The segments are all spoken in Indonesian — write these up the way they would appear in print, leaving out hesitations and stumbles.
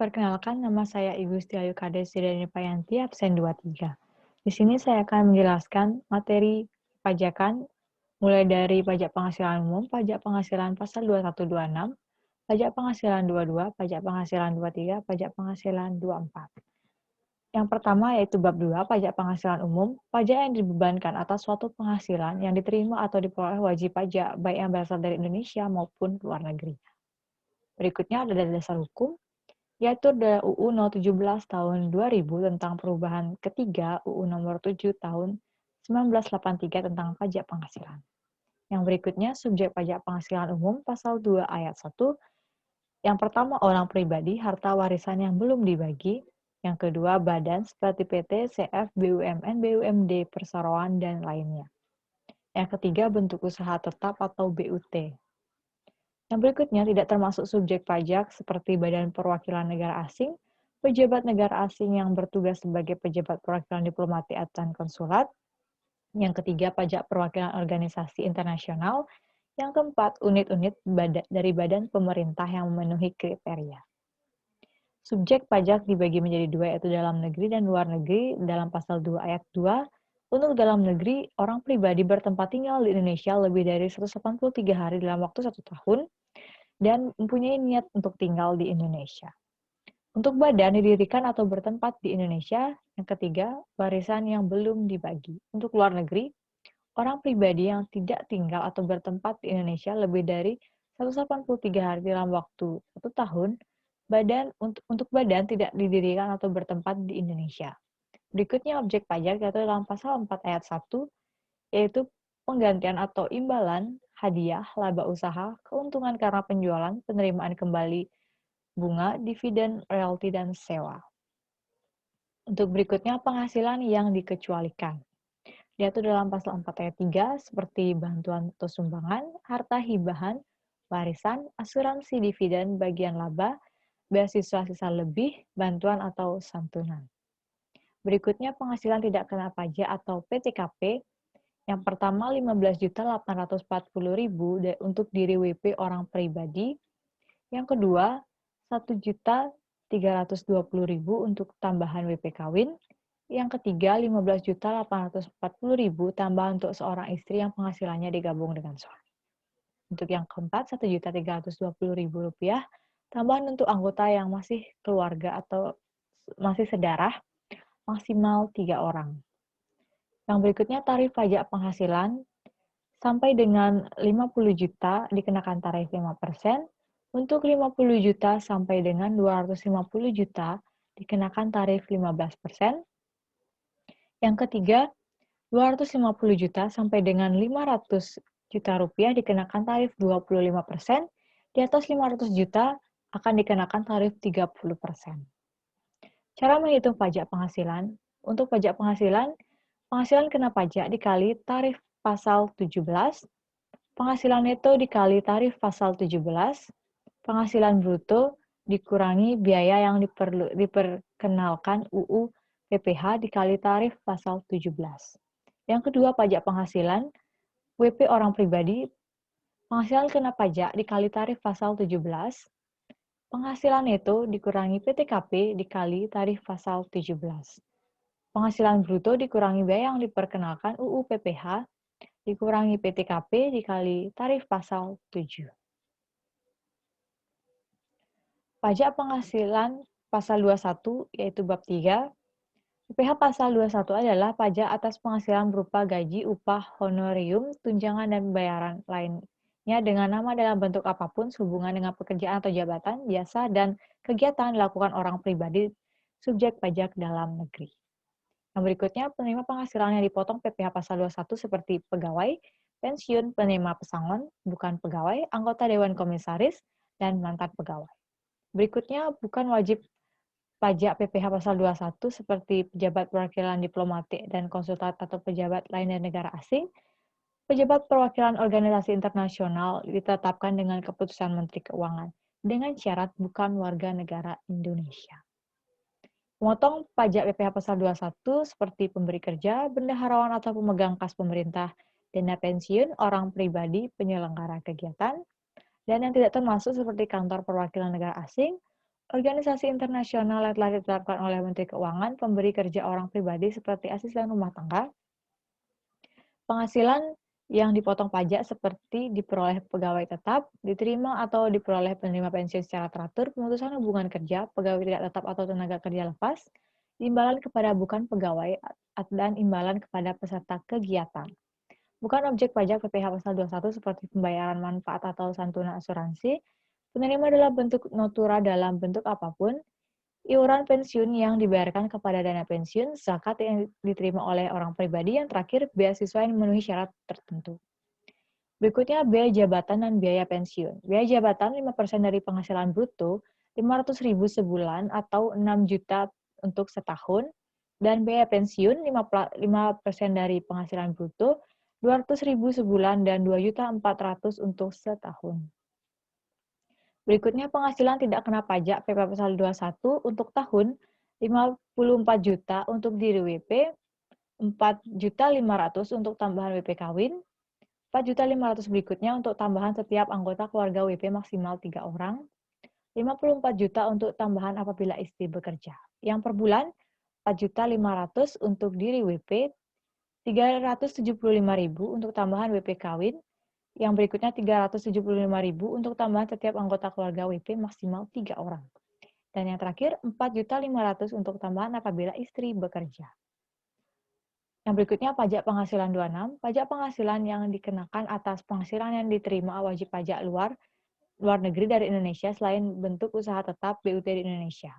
Perkenalkan, nama saya Ibu Setiayu Kades Sriani Payanti, absen 23. Di sini saya akan menjelaskan materi pajakan, mulai dari pajak penghasilan umum, pajak penghasilan pasal 2126, pajak penghasilan 22, pajak penghasilan 23, pajak penghasilan 24. Yang pertama yaitu bab 2, pajak penghasilan umum, pajak yang dibebankan atas suatu penghasilan yang diterima atau diperoleh wajib pajak, baik yang berasal dari Indonesia maupun luar negeri. Berikutnya ada dasar hukum, yaitu UU 017 tahun 2000 tentang perubahan ketiga UU nomor 7 tahun 1983 tentang pajak penghasilan. Yang berikutnya subjek pajak penghasilan umum pasal 2 ayat 1. Yang pertama orang pribadi, harta warisan yang belum dibagi. Yang kedua badan seperti PT, CF, BUMN, BUMD, perseroan, dan lainnya. Yang ketiga bentuk usaha tetap atau BUT. Yang berikutnya tidak termasuk subjek pajak seperti Badan Perwakilan Negara Asing, pejabat negara asing yang bertugas sebagai pejabat perwakilan diplomatik dan konsulat. Yang ketiga, pajak perwakilan organisasi internasional. Yang keempat, unit-unit dari badan pemerintah yang memenuhi kriteria. Subjek pajak dibagi menjadi dua, yaitu dalam negeri dan luar negeri dalam pasal 2 ayat 2. Untuk dalam negeri, orang pribadi bertempat tinggal di Indonesia lebih dari 183 hari dalam waktu 1 tahun dan mempunyai niat untuk tinggal di Indonesia. Untuk badan didirikan atau bertempat di Indonesia. Yang ketiga, warisan yang belum dibagi. Untuk luar negeri, orang pribadi yang tidak tinggal atau bertempat di Indonesia lebih dari 183 hari dalam waktu 1 tahun, untuk badan tidak didirikan atau bertempat di Indonesia. Berikutnya objek pajak yaitu dalam pasal 4 ayat 1, yaitu penggantian atau imbalan, hadiah, laba usaha, keuntungan karena penjualan, penerimaan kembali bunga, dividen, royalti, dan sewa. Untuk berikutnya penghasilan yang dikecualikan, yaitu dalam pasal 4 ayat 3 seperti bantuan atau sumbangan, harta hibahan, warisan, asuransi dividen, bagian laba, beasiswa sisa lebih, bantuan atau santunan. Berikutnya penghasilan tidak kena pajak atau PTKP. Yang pertama 15.840.000 untuk diri WP orang pribadi. Yang kedua 1.320.000 untuk tambahan WP kawin. Yang ketiga 15.840.000 tambahan untuk seorang istri yang penghasilannya digabung dengan suami. Untuk yang keempat 1.320.000 rupiah tambahan untuk anggota yang masih keluarga atau masih sedarah maksimal 3 orang. Yang berikutnya tarif pajak penghasilan sampai dengan 50 juta dikenakan tarif 5%, untuk 50 juta sampai dengan 250 juta dikenakan tarif 15%. Yang ketiga, 250 juta sampai dengan 500 juta rupiah dikenakan tarif 25%, di atas 500 juta akan dikenakan tarif 30%. Cara menghitung pajak penghasilan, untuk pajak penghasilan kena pajak dikali tarif pasal 17, penghasilan neto dikali tarif pasal 17, penghasilan bruto dikurangi biaya yang diperkenalkan UU PPh dikali tarif pasal 17. Yang kedua, pajak penghasilan WP orang pribadi, penghasilan kena pajak dikali tarif pasal 17, penghasilan neto dikurangi PTKP dikali tarif pasal 17. Penghasilan bruto dikurangi biaya yang diperkenalkan UU PPh dikurangi PTKP dikali tarif pasal 7. Pajak penghasilan pasal 21 yaitu bab 3. PPh pasal 21 adalah pajak atas penghasilan berupa gaji, upah, honorium, tunjangan, dan pembayaran lainnya dengan nama dalam bentuk apapun sehubungan dengan pekerjaan atau jabatan, jasa, dan kegiatan dilakukan orang pribadi subjek pajak dalam negeri. Yang berikutnya, penerima penghasilan yang dipotong PPh pasal 21 seperti pegawai, pensiun, penerima pesangon, bukan pegawai, anggota Dewan Komisaris, dan mantan pegawai. Berikutnya, bukan wajib pajak PPh pasal 21 seperti pejabat perwakilan diplomatik dan konsulat atau pejabat lain dari negara asing. Pejabat perwakilan organisasi internasional ditetapkan dengan keputusan Menteri Keuangan dengan syarat bukan warga negara Indonesia. Memotong pajak PPh pasal 21 seperti pemberi kerja, bendaharawan atau pemegang kas pemerintah, dana pensiun, orang pribadi, penyelenggara kegiatan, dan yang tidak termasuk seperti kantor perwakilan negara asing, Organisasi internasional yang telah ditetapkan oleh Menteri Keuangan, pemberi kerja orang pribadi seperti asisten rumah tangga, penghasilan yang dipotong pajak seperti diperoleh pegawai tetap, diterima atau diperoleh penerima pensiun secara teratur, pemutusan hubungan kerja, pegawai tidak tetap atau tenaga kerja lepas, imbalan kepada bukan pegawai, dan imbalan kepada peserta kegiatan. Bukan objek pajak PPh pasal 21 seperti pembayaran manfaat atau santunan asuransi, penerima dalam bentuk notura dalam bentuk apapun, iuran pensiun yang dibayarkan kepada dana pensiun, zakat yang diterima oleh orang pribadi, yang terakhir beasiswa yang memenuhi syarat tertentu. Berikutnya biaya jabatan dan biaya pensiun. Biaya jabatan 5% dari penghasilan bruto, 500.000 sebulan atau 6 juta untuk setahun, dan biaya pensiun 5% dari penghasilan bruto, 200.000 sebulan dan 2.400.000 untuk setahun. Berikutnya penghasilan tidak kena pajak PP pasal 21 untuk tahun 54 juta untuk diri WP, 4.500.000 untuk tambahan WP kawin, 4.500.000 berikutnya untuk tambahan setiap anggota keluarga WP maksimal 3 orang, 54 juta untuk tambahan apabila istri bekerja. Yang per bulan 4.500.000 untuk diri WP, 375.000 untuk tambahan WP kawin, yang berikutnya 375.000 untuk tambahan setiap anggota keluarga WP maksimal 3 orang. Dan yang terakhir 4.500.000 untuk tambahan apabila istri bekerja. Yang berikutnya pajak penghasilan 26, pajak penghasilan yang dikenakan atas penghasilan yang diterima wajib pajak luar negeri dari Indonesia selain bentuk usaha tetap BUT di Indonesia.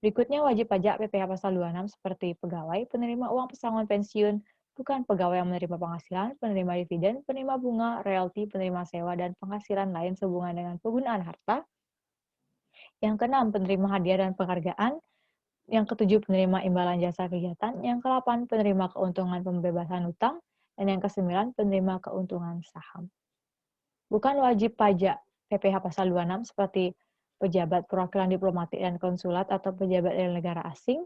Berikutnya wajib pajak PPh pasal 26 seperti pegawai, penerima uang pesangon pensiun, bukan pegawai yang menerima penghasilan, penerima dividen, penerima bunga, royalti, penerima sewa, dan penghasilan lain sehubungan dengan penggunaan harta. Yang keenam, penerima hadiah dan penghargaan. Yang ketujuh, penerima imbalan jasa kegiatan. Yang ke-8, penerima keuntungan pembebasan hutang. Dan yang ke-9, penerima keuntungan saham. Bukan wajib pajak PPh pasal 26 seperti pejabat perwakilan diplomatik dan konsulat atau pejabat dari negara asing,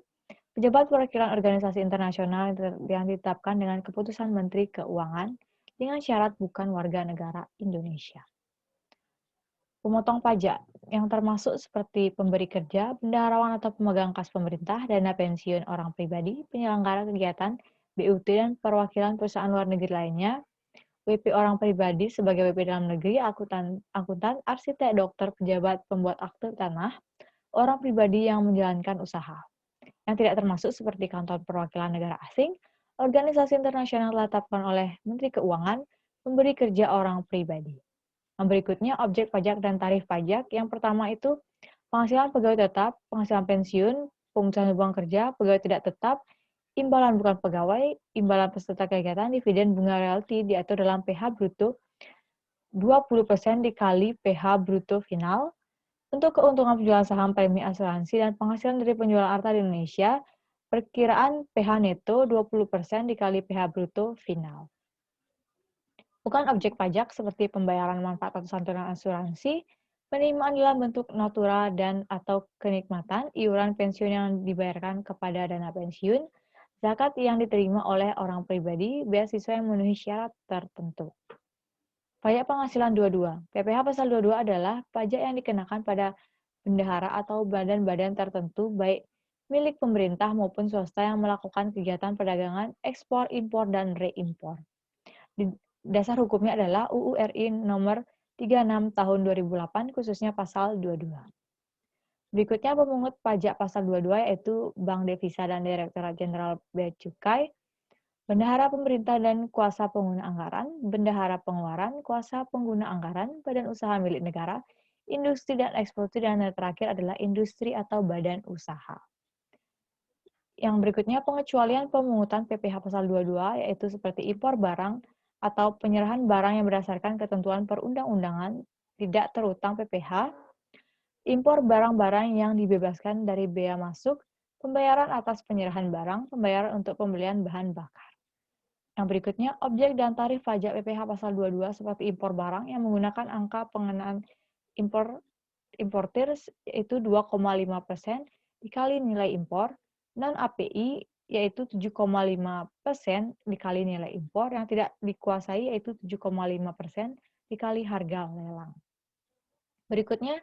pejabat perwakilan organisasi internasional yang ditetapkan dengan keputusan Menteri Keuangan dengan syarat bukan warga negara Indonesia. Pemotong pajak yang termasuk seperti pemberi kerja, bendaharawan atau pemegang kas pemerintah, dana pensiun orang pribadi, penyelenggara kegiatan, BUT dan perwakilan perusahaan luar negeri lainnya, WP orang pribadi sebagai WP dalam negeri, akuntan, arsitek, dokter, pejabat, pembuat akte tanah, orang pribadi yang menjalankan usaha. Yang tidak termasuk seperti kantor perwakilan negara asing, organisasi internasional ditetapkan oleh Menteri Keuangan, pemberi kerja orang pribadi. Yang berikutnya, objek pajak dan tarif pajak. Yang pertama itu penghasilan pegawai tetap, penghasilan pensiun, pemutusan hubungan kerja, pegawai tidak tetap, imbalan bukan pegawai, imbalan peserta kegiatan, dividen, bunga royalti diatur dalam PH bruto 20% dikali PH bruto final. Untuk keuntungan penjualan saham, premi asuransi, dan penghasilan dari penjualan harta di Indonesia, perkiraan PH neto 20% dikali PH bruto final. Bukan objek pajak seperti pembayaran manfaat atau santunan asuransi, penerimaan dalam bentuk natura dan atau kenikmatan, iuran pensiun yang dibayarkan kepada dana pensiun, zakat yang diterima oleh orang pribadi, beasiswa yang memenuhi syarat tertentu. Pajak penghasilan 22. PPh pasal 22 adalah pajak yang dikenakan pada bendahara atau badan-badan tertentu baik milik pemerintah maupun swasta yang melakukan kegiatan perdagangan, ekspor, impor, dan reimpor. Dasar hukumnya adalah UU RI nomor 36 tahun 2008 khususnya pasal 22. Berikutnya pemungut pajak pasal 22 yaitu Bank Devisa dan Direktorat Jenderal Bea Cukai, bendahara pemerintah dan kuasa pengguna anggaran, bendahara pengeluaran, kuasa pengguna anggaran, badan usaha milik negara, industri dan eksportir, dan yang terakhir adalah industri atau badan usaha. Yang berikutnya pengecualian pemungutan PPh pasal 22 yaitu seperti impor barang atau penyerahan barang yang berdasarkan ketentuan perundang-undangan tidak terutang PPh, impor barang-barang yang dibebaskan dari bea masuk, pembayaran atas penyerahan barang, pembayaran untuk pembelian bahan bakar. Yang berikutnya, objek dan tarif pajak PPh pasal 22 seperti impor barang yang menggunakan angka pengenaan importir yaitu 2,5% dikali nilai impor, non-API yaitu 7,5% dikali nilai impor, yang tidak dikuasai yaitu 7,5% dikali harga lelang. Berikutnya,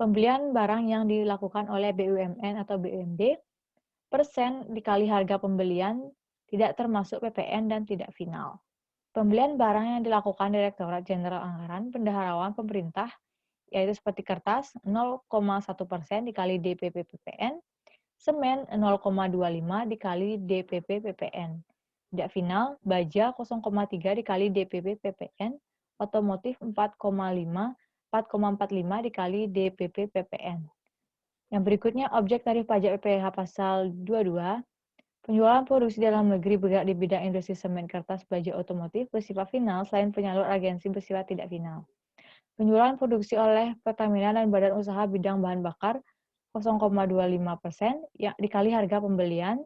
Pembelian barang yang dilakukan oleh BUMN atau BUMD, persen dikali harga pembelian, tidak termasuk PPN dan tidak final. Pembelian barang yang dilakukan Direktorat Jenderal Anggaran Bendaharawan Pemerintah, yaitu seperti kertas 0,1% dikali DPP PPN, semen 0,25 dikali DPP PPN. Tidak final, baja 0,3 dikali DPP PPN, otomotif 4,45 dikali DPP PPN. Yang berikutnya, objek tarif pajak PPh pasal 22, penjualan produksi dalam negeri bergerak di bidang industri semen, kertas, baja, otomotif bersifat final selain penyalur agensi bersifat tidak final. Penjualan produksi oleh Pertamina dan Badan Usaha Bidang Bahan Bakar 0,25% ya, dikali harga pembelian,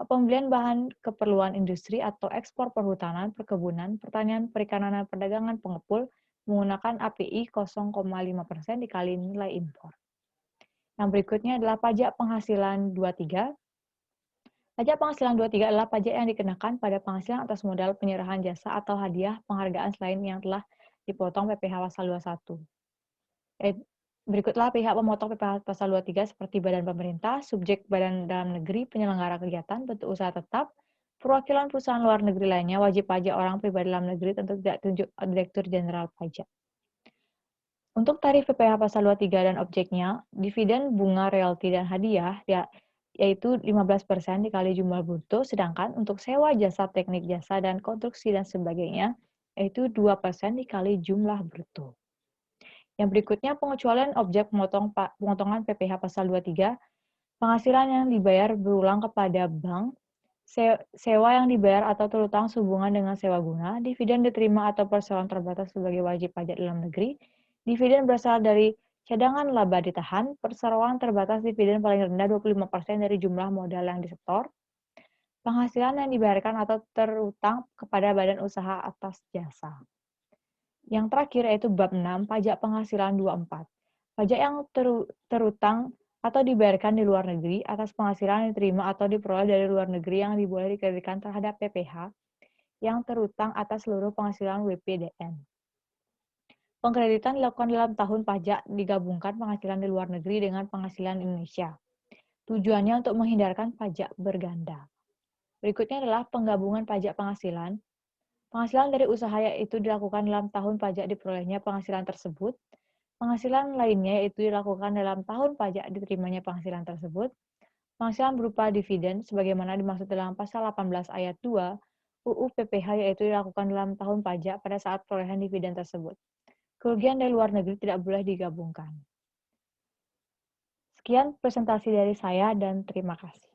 pembelian bahan keperluan industri atau ekspor perhutanan, perkebunan, pertanian, perikanan, dan perdagangan pengepul menggunakan API 0,5% dikali nilai impor. Yang berikutnya adalah pajak penghasilan 23. Pajak penghasilan 23 adalah pajak yang dikenakan pada penghasilan atas modal penyerahan jasa atau hadiah penghargaan selain yang telah dipotong PPh pasal 21. Berikutlah pihak pemotong PPh pasal 23 seperti badan pemerintah, subjek badan dalam negeri, penyelenggara kegiatan, bentuk usaha tetap, perwakilan perusahaan luar negeri lainnya, wajib pajak orang pribadi dalam negeri tentu tidak tunjuk Direktur Jenderal Pajak. Untuk tarif PPh pasal 23 dan objeknya, dividen, bunga, royalti, dan hadiah yaitu 15% dikali jumlah bruto, sedangkan untuk sewa jasa, teknik jasa, dan konstruksi dan sebagainya, yaitu 2% dikali jumlah bruto. Yang berikutnya, pengecualian objek pemotongan PPh pasal 23, penghasilan yang dibayar berulang kepada bank, sewa yang dibayar atau terutang sehubungan dengan sewa guna, dividen diterima atau perseroan terbatas sebagai wajib pajak dalam negeri, dividen berasal dari cadangan laba ditahan, perseroan terbatas dividen paling rendah 25% dari jumlah modal yang disetor, penghasilan yang dibayarkan atau terutang kepada badan usaha atas jasa. Yang terakhir yaitu bab 6, pajak penghasilan 24. Pajak yang terutang atau dibayarkan di luar negeri atas penghasilan yang diterima atau diperoleh dari luar negeri yang diboleh dikreditkan terhadap PPh yang terutang atas seluruh penghasilan WPDN. Pengkreditan dilakukan dalam tahun pajak digabungkan penghasilan di luar negeri dengan penghasilan Indonesia. Tujuannya untuk menghindarkan pajak berganda. Berikutnya adalah penggabungan pajak penghasilan. Penghasilan dari usaha yaitu dilakukan dalam tahun pajak diperolehnya penghasilan tersebut. Penghasilan lainnya yaitu dilakukan dalam tahun pajak diterimanya penghasilan tersebut. Penghasilan berupa dividen sebagaimana dimaksud dalam pasal 18 ayat 2 UU PPh yaitu dilakukan dalam tahun pajak pada saat perolehan dividen tersebut. Kerugian dari luar negeri tidak boleh digabungkan. Sekian presentasi dari saya dan terima kasih.